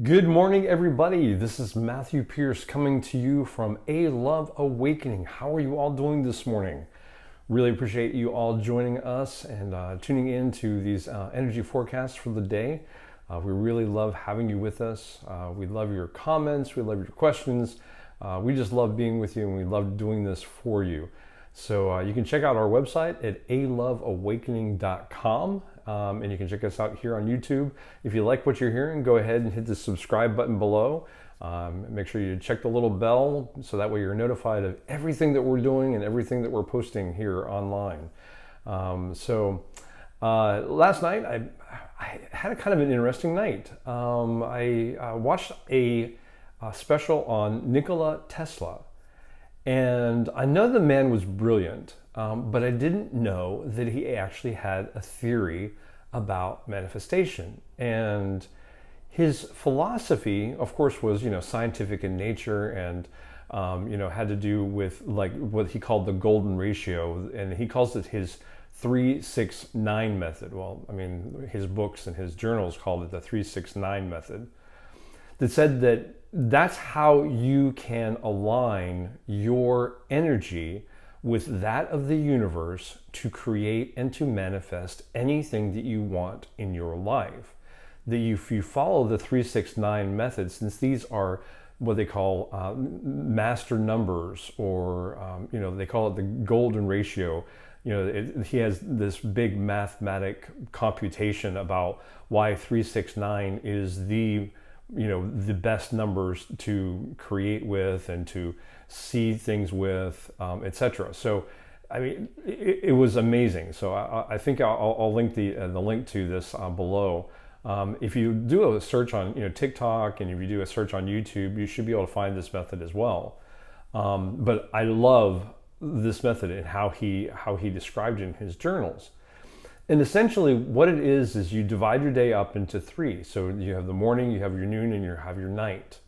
Good morning, everybody. This is Matthew Pierce coming to you from A Love Awakening. How are you all doing this morning? Really appreciate you all joining us and tuning in to these energy forecasts for the day. We really love having you with us. We love your comments. We love your questions. We just love being with you, and we love doing this for you. So you can check out our website at aloveawakening.com. And you can check us out here on YouTube. If you like what you're hearing, go ahead and hit the subscribe button below. Make sure you check the little bell so that way you're notified of everything that we're doing and everything that we're posting here online. Last night I had a kind of an interesting night. I watched a special on Nikola Tesla. And I know the man was brilliant, but I didn't know that he actually had a theory about manifestation. And his philosophy, of course, was scientific in nature and had to do with like what he called the golden ratio, and he calls it his 3-6-9 method. Well, I mean, his books and his journals called it the 3-6-9 method. That said that that's how you can align your energy with that of the universe to create and to manifest anything that you want in your life. That if you follow the 3-6-9 method, since these are what they call master numbers, or they call it the golden ratio. He has this big mathematic computation about why 3-6-9 is the best numbers to create with and to see things with, etc. So, I mean, it was amazing. So I think I'll link the link to this below. If you do a search on TikTok, and if you do a search on YouTube, you should be able to find this method as well. But I love this method and how he described it in his journals. And essentially what it is you divide your day up into three. So you have the morning, you have your noon, and you have your night.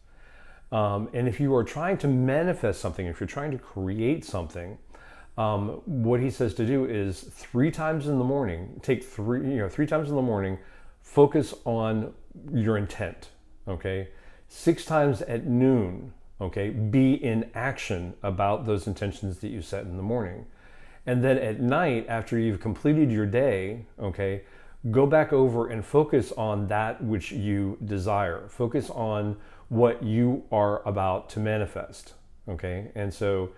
And if you are trying to manifest something, if you're trying to create something, what he says to do is 3 times in the morning, take 3 times in the morning, focus on your intent, okay? 6 times at noon, okay? Be in action about those intentions that you set in the morning. And then at night, after you've completed your day, okay, go back over and focus on that which you desire. Focus on what you are about to manifest, okay? And so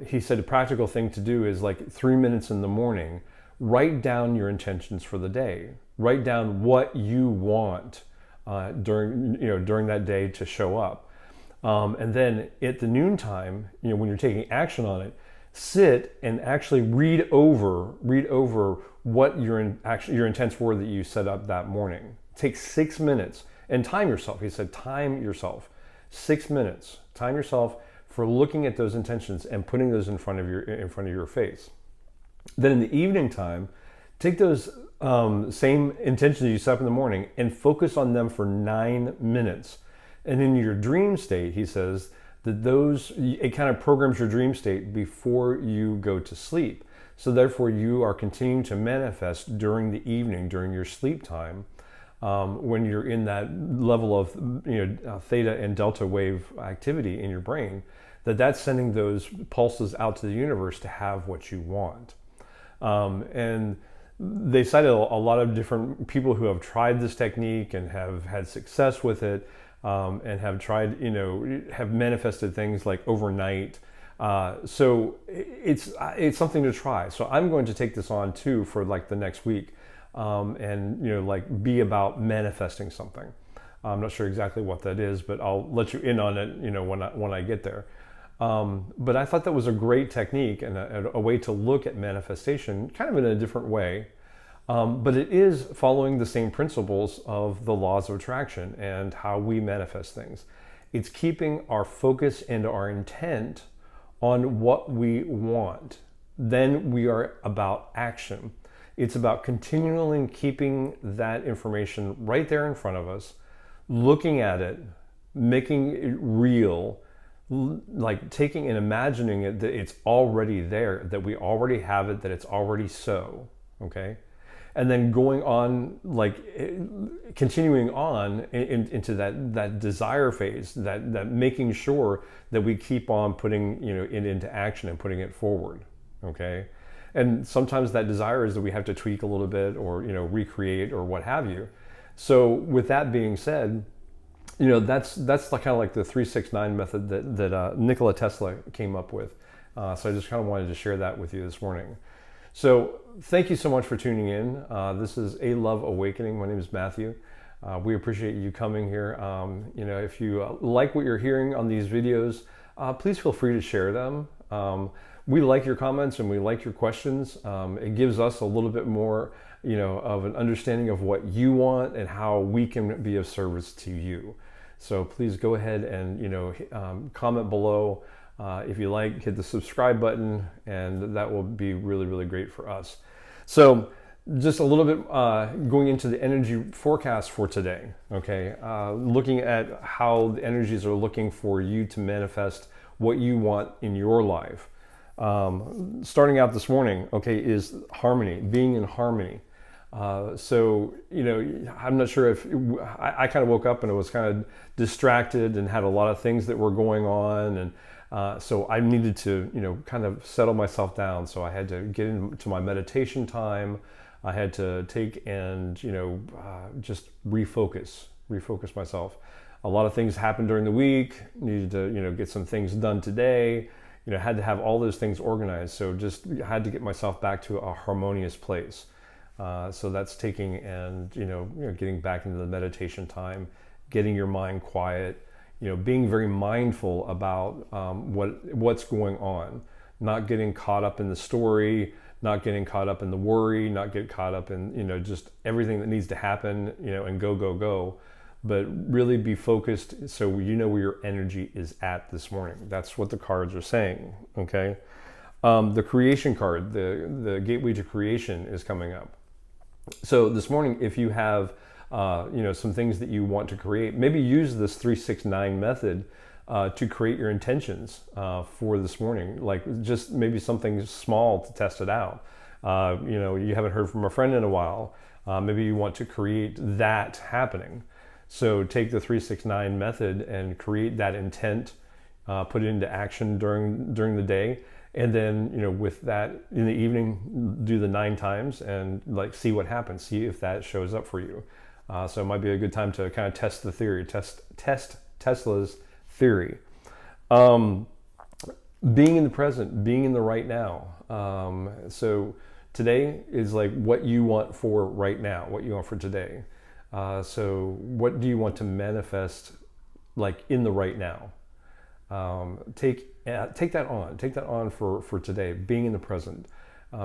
he said a practical thing to do is like 3 minutes in the morning, write down your intentions for the day. Write down what you want during that day to show up. And then at the noontime, when you're taking action on it, sit and actually read over what your intents were that you set up that morning. Take 6 minutes and time yourself. He said, time yourself. 6 minutes. Time yourself for looking at those intentions and putting those in front of your face. Then in the evening time, take those same intentions you set up in the morning and focus on them for 9 minutes. And in your dream state, he says, it kind of programs your dream state before you go to sleep. So therefore you are continuing to manifest during the evening, during your sleep time, when you're in that level of theta and delta wave activity in your brain, that's sending those pulses out to the universe to have what you want. And they cited a lot of different people who have tried this technique and have had success with it. And have tried, have manifested things like overnight. So it's something to try. So I'm going to take this on too for like the next week, and be about manifesting something. I'm not sure exactly what that is, but I'll let you in on it, when I get there. But I thought that was a great technique and a way to look at manifestation, kind of in a different way. But it is following the same principles of the laws of attraction and how we manifest things. It's keeping our focus and our intent on what we want. Then we are about action. It's about continually keeping that information right there in front of us, looking at it, making it real, like taking and imagining it that it's already there, that we already have it, that it's already so, okay? and then going on, like continuing on into that desire phase, that making sure that we keep on putting, you know, it into action and putting it forward. Okay. And sometimes that desire is that we have to tweak a little bit, or, you know, recreate or what have you. So with that being said, you know, that's like kind of like the 369 method that Nikola Tesla came up with. So I just kind of wanted to share that with you this morning. So thank you so much for tuning in. This is A Love Awakening. My name is Matthew. We appreciate you coming here. You know, if you like what you're hearing on these videos, please feel free to share them. We like your comments and we like your questions. It gives us a little bit more, you know, of an understanding of what you want and how we can be of service to you. So please go ahead and, you know, comment below. If you like, hit the subscribe button, and that will be really, really great for us. So just a little bit going into the energy forecast for today, okay? Looking at how the energies are looking for you to manifest what you want in your life. Starting out this morning, okay, is harmony, being in harmony. So, you know, I'm not sure if I kind of woke up and I was kind of distracted and had a lot of things that were going on, and so I needed to, you know, kind of settle myself down. So I had to get into my meditation time. I had to take and, you know, just refocus myself. A lot of things happened during the week. Needed to, you know, get some things done today. You know, had to have all those things organized. So just had to get myself back to a harmonious place. So that's taking and, you know, getting back into the meditation time, getting your mind quiet, you know, being very mindful about what's going on, not getting caught up in the story, not getting caught up in the worry, not get caught up in, you know, just everything that needs to happen, you know, and go, but really be focused so you know where your energy is at this morning. That's what the cards are saying, okay? The creation card, the gateway to creation is coming up. So this morning, if you have, you know, some things that you want to create, maybe use this 369 method to create your intentions for this morning. Like just maybe something small to test it out. You know, you haven't heard from a friend in a while. Maybe you want to create that happening. So take the 369 method and create that intent, put it into action during the day. And then, you know, with that in the evening, do the 9 times and like see what happens, see if that shows up for you. So it might be a good time to kind of test the theory, test Tesla's theory. Being in the present, being in the right now. So today is like what you want for right now, what you want for today. So what do you want to manifest like in the right now? Take that on for today, being in the present.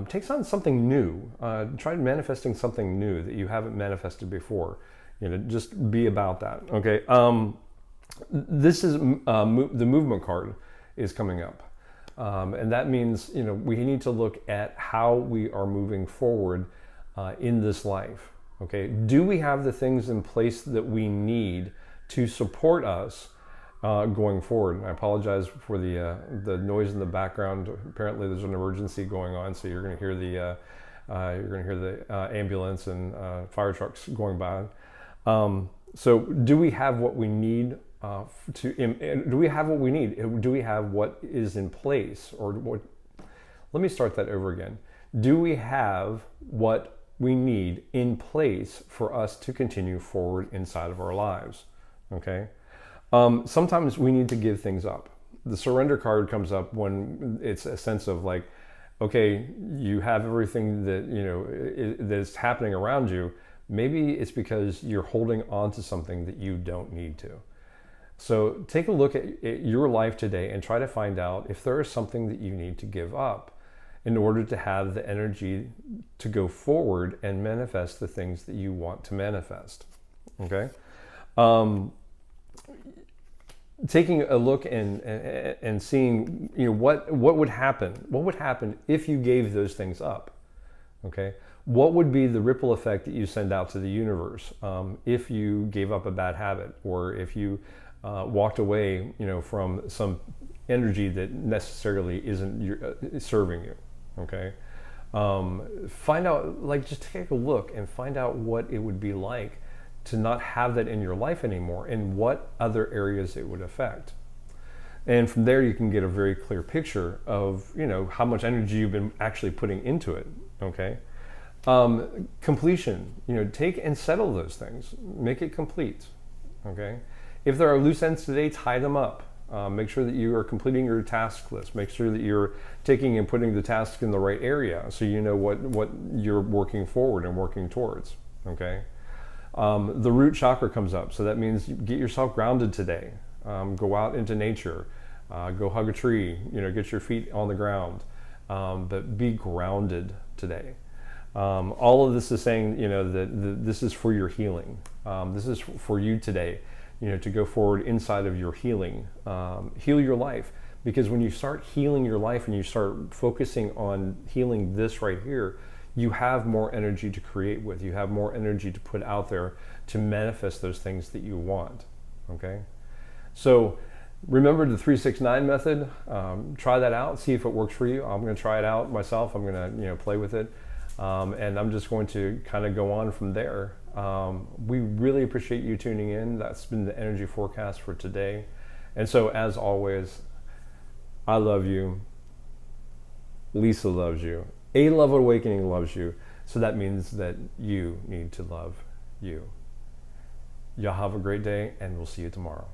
Take on something new. Try manifesting something new that you haven't manifested before. You know, just be about that. Okay. This is the movement card is coming up, and that means, you know, we need to look at how we are moving forward in this life. Okay. Do we have the things in place that we need to support us going forward? And I apologize for the noise in the background. Apparently, there's an emergency going on, so you're going to hear the ambulance and fire trucks going by. So, do we have what we need? Do we have what we need? Do we have what is in place? Or what? Let me start that over again. Do we have what we need in place for us to continue forward inside of our lives? Okay. Sometimes we need to give things up. The surrender card comes up when it's a sense of like, okay, you have everything that, you know, that's happening around you. Maybe it's because you're holding on to something that you don't need to. So take a look at your life today and try to find out if there is something that you need to give up in order to have the energy to go forward and manifest the things that you want to manifest. Okay. Taking a look and seeing, you know, what would happen if you gave those things up. Okay, what would be the ripple effect that you send out to the universe if you gave up a bad habit, or if you walked away, you know, from some energy that necessarily isn't serving you. Okay, Find out, like, just take a look and find out what it would be like to not have that in your life anymore and what other areas it would affect. And from there, you can get a very clear picture of, how much energy you've been actually putting into it. Okay. Completion, take and settle those things, make it complete. Okay. If there are loose ends today, tie them up. Make sure that you are completing your task list. Make sure that you're taking and putting the tasks in the right area so you know what you're working forward and working towards. Okay. The root chakra comes up, so that means get yourself grounded today. Go out into nature, go hug a tree, get your feet on the ground, but be grounded today. All of this is saying, that this is for your healing. This is for you today, to go forward inside of your healing, heal your life. Because when you start healing your life and you start focusing on healing this right here, you have more energy to create with. You have more energy to put out there to manifest those things that you want. Okay? So remember the 3-6-9 method. Try that out. See if it works for you. I'm going to try it out myself. I'm going to play with it. And I'm just going to kind of go on from there. We really appreciate you tuning in. That's been the energy forecast for today. And so as always, I love you. Lisa loves you. A Love Awakening loves you. So that means that you need to love you. Y'all have a great day, and we'll see you tomorrow.